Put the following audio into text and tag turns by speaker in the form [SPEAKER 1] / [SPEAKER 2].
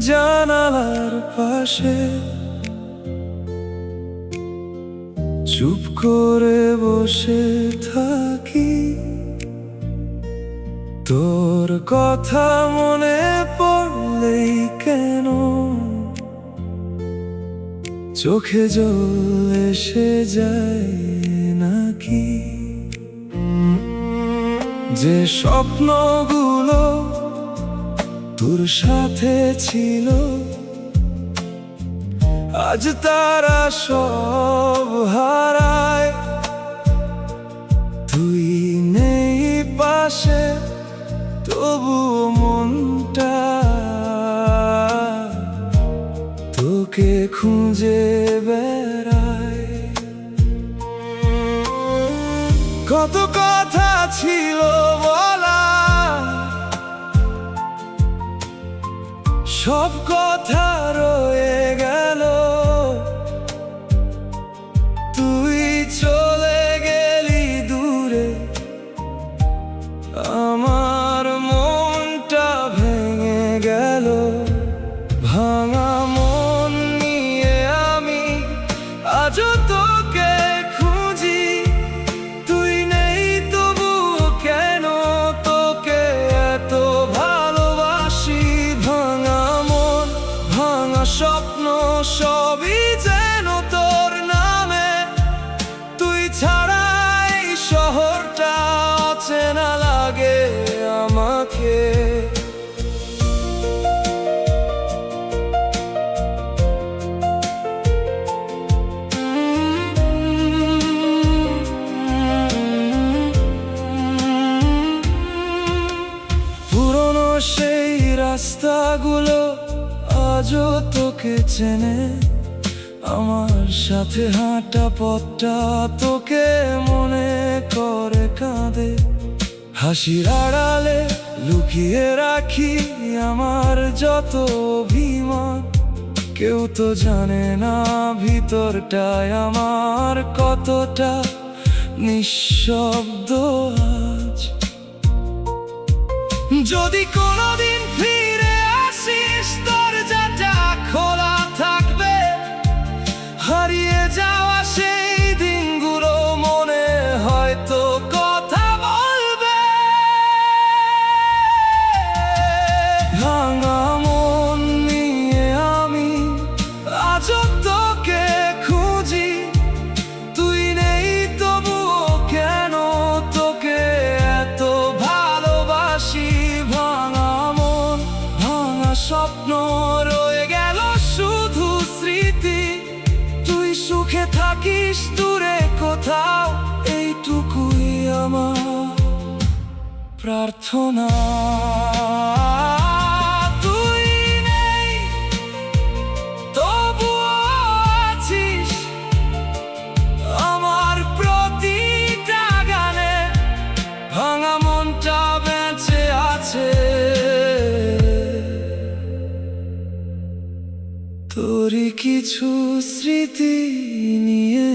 [SPEAKER 1] জানালার পাশে চুপ করে বসে থাকি, তোর কথা মনে পড়লেই কেন চোখে জল এসে যায় নাকি। যে স্বপ্নগুলো তোর সাথে ছিল আজ তারা সব হারায়, তুই নেই পাশে তবু মনটা তোকে খুঁজে বেড়ায়। কত কথা ছিল বলা, সব কথা রয়ে গেল, তুই চলে গেলি দূরে, আমার মনটা ভেঙে গেল। ভাঙা মন নিয়ে আমি আজও তোকে খুঁজি, তুই নেই তবু কেন তোকে এত ভালোবাসি। ভাঙা মন ভাঙা স্বপ্ন সবই যেন তোর নামে, তুই ছাড়া এই শহরটা অচেনা লাগে আমাকে। পুরনো সেই রাস্তাগুলো আজও তোকে চেনে, আমার সাথে হাঁটা পথটা তোকে মনে করে কাঁদে। হাসির আড়ালে লুকিয়ে রাখি আমার যত অভিমান, কেউ তো জানে না ভিতরটায় আমার কতটা নিঃশব্দ আজ। যদি কোনোদিন ফিরে আসিস দরজাটা খোলা থাকবে, হারিয়ে যাওয়া সেই দিনগুলো মনে হয়তো কথা বলবে। ভাঙা মন নিয়ে আমি আজও তোকে খুঁজি, তুই নেই তবুও কেন তোকে এত ভালোবাসি। ভাঙা মন ভাঙা স্বপ্ন রয়ে গেল শুধু স্মৃতি, তুই সুখে থাকিস দূরে কোথাও, এইটুকুই আমার প্রার্থনা। তুই নেই তবুও আছিস আমার প্রতিটা গানে, ভাঙা মনটা বেঁচে আছে তোরই কিছু স্মৃতি নিয়ে।